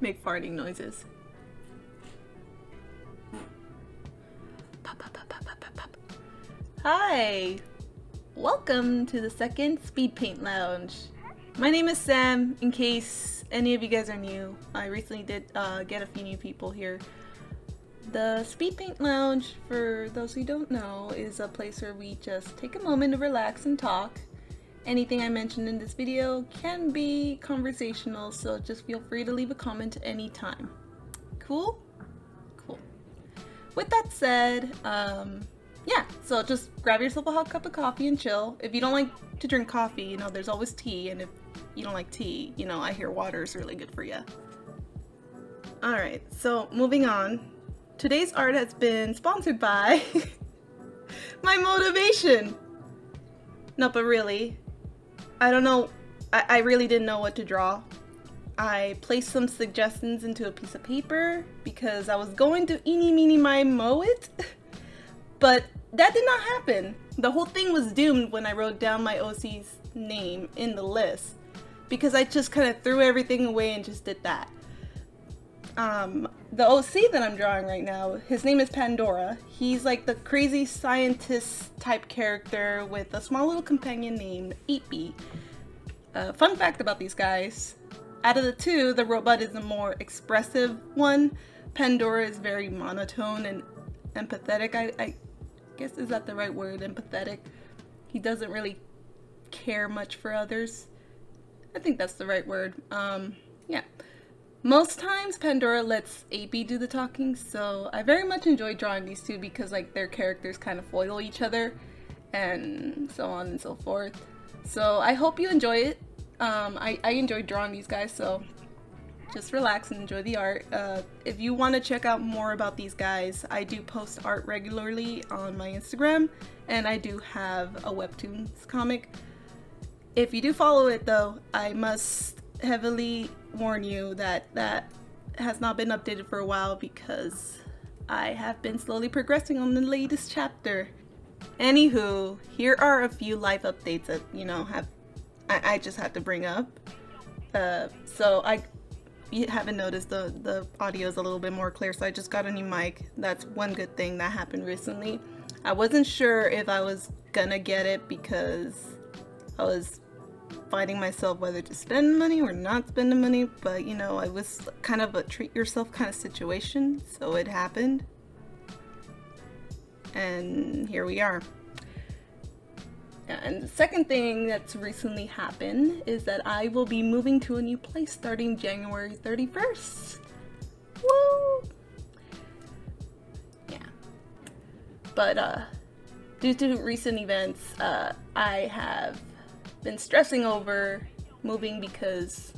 make farting noises. Pop, pop, pop, pop, pop, pop. Hi! Welcome to the second Speed Paint Lounge. My name is Sam, in case any of you guys are new. I recently did get a few new people here. The Speed Paint Lounge, for those who don't know, is a place where we just take a moment to relax and talk. Anything I mentioned in this video can be conversational, so just feel free to leave a comment any time. Cool? Cool. With that said, yeah, so just grab yourself a hot cup of coffee and chill. If you don't like to drink coffee, you know, there's always tea, and if you don't like tea, you know, I hear water is really good for you. Alright, so moving on. Today's art has been sponsored by my motivation. No, but really, I don't know, I really didn't know what to draw. I placed some suggestions into a piece of paper because I was going to eeny meeny miny moe it, but that did not happen. The whole thing was doomed when I wrote down my OC's name in the list because I just kind of threw everything away and just did that. The OC that I'm drawing right now, his name is Pandora. He's like the crazy scientist type character with a small little companion named 8B. Fun fact about these guys, out of the two, the robot is the more expressive one. Pandora is very monotone and empathetic. I guess, is that the right word, empathetic? He doesn't really care much for others. I think that's the right word. Yeah. Most times Pandora lets 8B do the talking, so I very much enjoy drawing these two because like their characters kind of foil each other and so on and so forth. So I hope you enjoy it. I enjoy drawing these guys, so just relax and enjoy the art. If you want to check out more about these guys, I do post art regularly on my Instagram, and I do have a webtoons comic. If you do follow it though, I must heavily warn you that that has not been updated for a while because I have been slowly progressing on the latest chapter. Anywho, here are a few live updates that, you know, I just had to bring up. So you haven't noticed the audio is a little bit more clear, so I just got a new mic. That's one good thing that happened recently. I wasn't sure if I was gonna get it because I was fighting myself whether to spend money or not spend the money, but you know, it was kind of a treat yourself kind of situation, so it happened. And here we are. And the second thing that's recently happened is that I will be moving to a new place starting January 31st. Woo! Yeah. But due to recent events, I have been stressing over moving because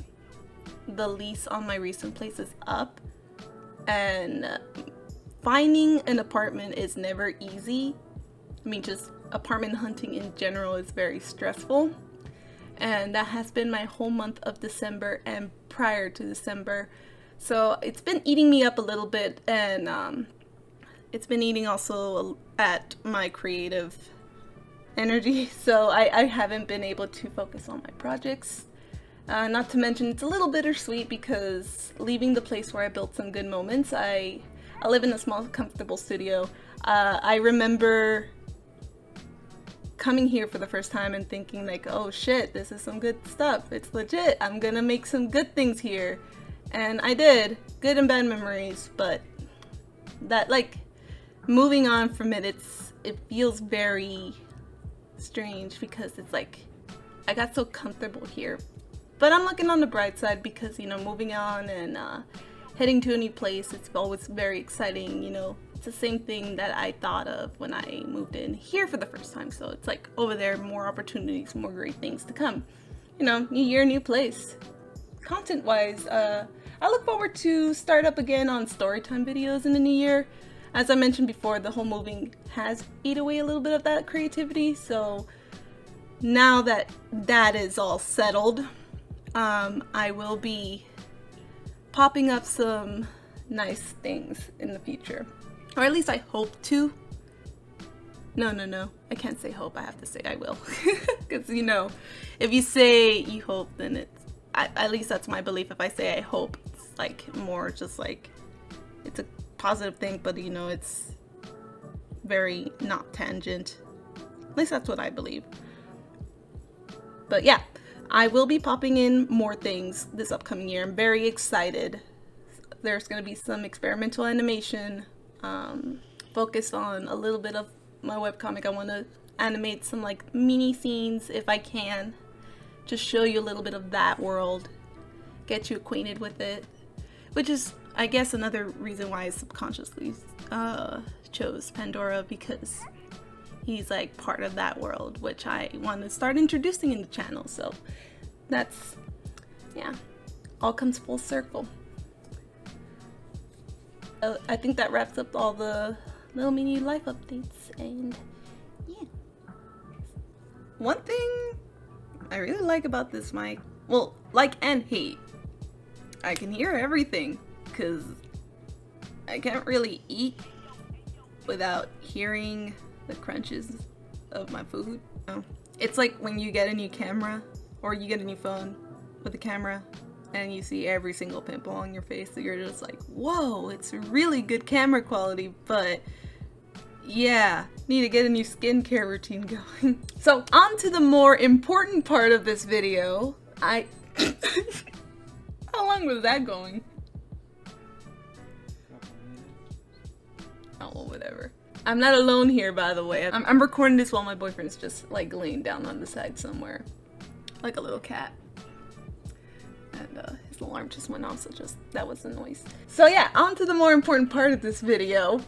the lease on my recent place is up, and finding an apartment is never easy. I mean, just apartment hunting in general is very stressful, and that has been my whole month of December and prior to December, so it's been eating me up a little bit, and it's been eating also at my creative energy, so I haven't been able to focus on my projects. Not to mention it's a little bittersweet because leaving the place where I built some good moments. I live in a small comfortable studio. I remember coming here for the first time and thinking like, oh shit, this is some good stuff, it's legit, I'm gonna make some good things here, and I did. Good and bad memories, but that, like, moving on from it, it feels very strange because it's like I got so comfortable here, but I'm looking on the bright side because, you know, moving on and heading to a new place, it's always very exciting. You know, it's the same thing that I thought of when I moved in here for the first time, so it's like over there, more opportunities, more great things to come. You know, new year, new place. Content wise, I look forward to start up again on storytime videos in the new year. As I mentioned before, the whole moving has eaten away a little bit of that creativity, so now that that is all settled, I will be popping up some nice things in the future. Or at least I hope to. No, I can't say hope, I have to say I will. Because, you know, if you say you hope, then it's, at least that's my belief. If I say I hope, it's like more just like it's a positive thing, but you know, it's very not tangent. At least that's what I believe. But yeah, I will be popping in more things this upcoming year. I'm very excited. There's going to be some experimental animation focused on a little bit of my webcomic. I want to animate some like mini scenes if I can. Just show you a little bit of that world. Get you acquainted with it. Which is, I guess, another reason why I subconsciously chose Pandora, because he's like part of that world, which I want to start introducing in the channel. So that's, yeah, all comes full circle. I think that wraps up all the little mini life updates, and yeah. One thing I really like about this mic, well, like and hate, I can hear everything, because I can't really eat without hearing the crunches of my food. It's like when you get a new camera, or you get a new phone with a camera, and you see every single pimple on your face, so you're just like, whoa, it's really good camera quality, but yeah, need to get a new skincare routine going. So on to the more important part of this video. How long was that going? Oh, whatever. I'm not alone here, by the way. I'm recording this while my boyfriend's just like laying down on the side somewhere, like a little cat. And his alarm just went off, so that was the noise. So yeah, on to the more important part of this video.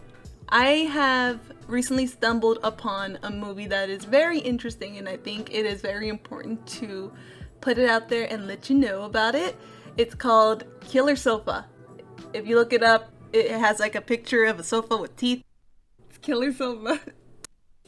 I have recently stumbled upon a movie that is very interesting, and I think it is very important to put it out there and let you know about it. It's called Killer Sofa. If you look it up, it has like a picture of a sofa with teeth. It's Killer Sofa.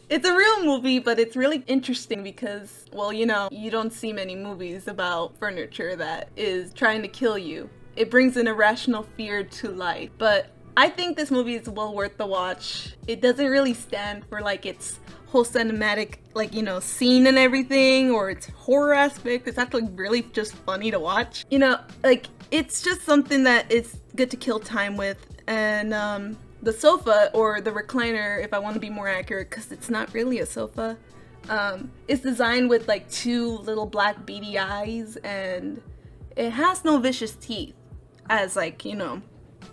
It's a real movie, but it's really interesting because, well, you know, you don't see many movies about furniture that is trying to kill you. It brings an irrational fear to life. But I think this movie is well worth the watch. It doesn't really stand for like its whole cinematic, like, you know, scene and everything, or its horror aspect. It's actually really just funny to watch. You know, like, it's just something that is good to kill time with. And the sofa, or the recliner, if I want to be more accurate, because it's not really a sofa, is designed with like two little black beady eyes, and it has no vicious teeth, as like, you know,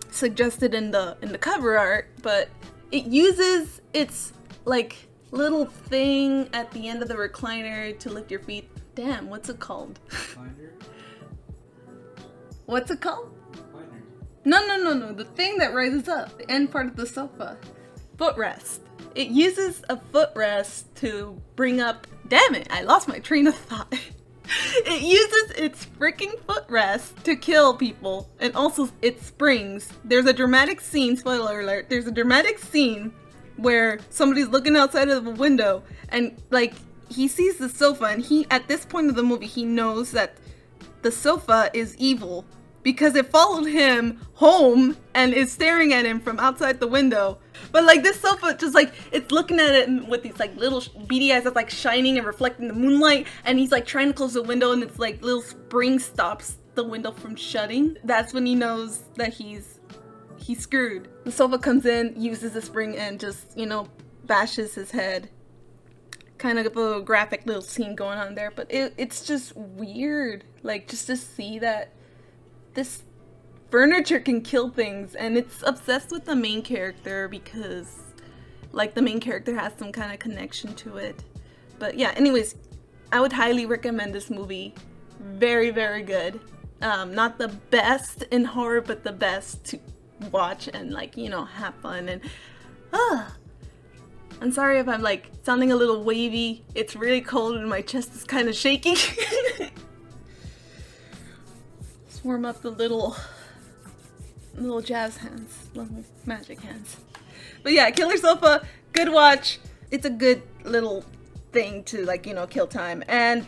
suggested in the cover art, but it uses its like little thing at the end of the recliner to lift your feet. Damn, what's it called? Recliner? What's it called? Recliner. No, the thing that rises up, the end part of the sofa. Footrest. It uses a footrest to bring up, damn it, I lost my train of thought. It uses its freaking footrest to kill people, and also its springs. There's a dramatic scene, spoiler alert, there's a dramatic scene where somebody's looking outside of the window, and like, he sees the sofa, and he, at this point of the movie, he knows that the sofa is evil because it followed him home and is staring at him from outside the window. But like, this sofa just like, it's looking at it with these like little beady eyes that's like shining and reflecting the moonlight, and he's like trying to close the window, and it's like little spring stops the window from shutting. That's when he knows that he's screwed. The sofa comes in, uses the spring, and just, you know, bashes his head. Kind of a graphic little scene going on there, but it's just weird, like, just to see that this furniture can kill things, and it's obsessed with the main character because, like, the main character has some kind of connection to it. But yeah, anyways, I would highly recommend this movie. Very, very good. Not the best in horror, but the best to watch and, like, you know, have fun. And I'm sorry if I'm like sounding a little wavy. It's really cold and my chest is kind of shaking. Just warm up the little jazz hands, little magic hands. But yeah, Killer Sofa, good watch. It's a good little thing to, like, you know, kill time. And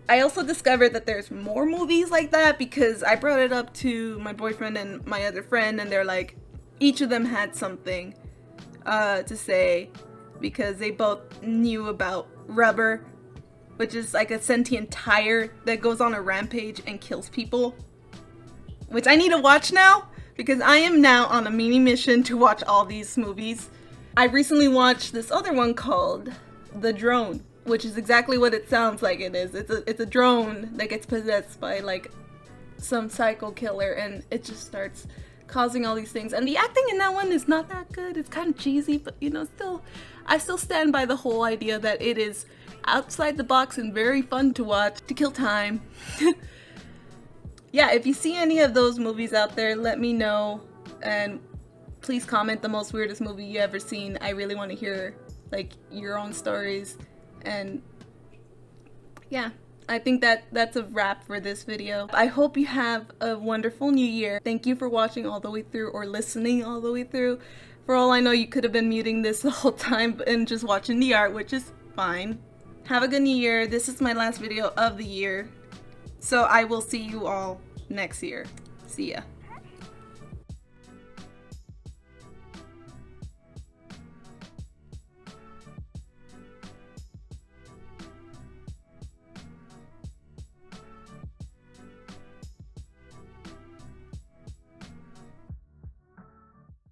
I also discovered that there's more movies like that because I brought it up to my boyfriend and my other friend, and they're like, each of them had something to say, because they both knew about Rubber, which is like a sentient tire that goes on a rampage and kills people. which I need to watch now because I am now on a mini mission to watch all these movies. I recently watched this other one called The Drone, which is exactly what it sounds like it is. It's a drone that gets possessed by like some psycho killer, and it just starts causing all these things. And the acting in that one is not that good. It's kind of cheesy, but you know, I still stand by the whole idea that it is outside the box and very fun to watch to kill time. Yeah, if you see any of those movies out there, let me know, and please comment the most weirdest movie you ever seen. I really want to hear like your own stories. And yeah, I think that's a wrap for this video. I hope you have a wonderful new year. Thank you for watching all the way through or listening all the way through. For all I know, you could have been muting this the whole time and just watching the art, which is fine. Have a good new year. This is my last video of the year. So I will see you all next year. See ya.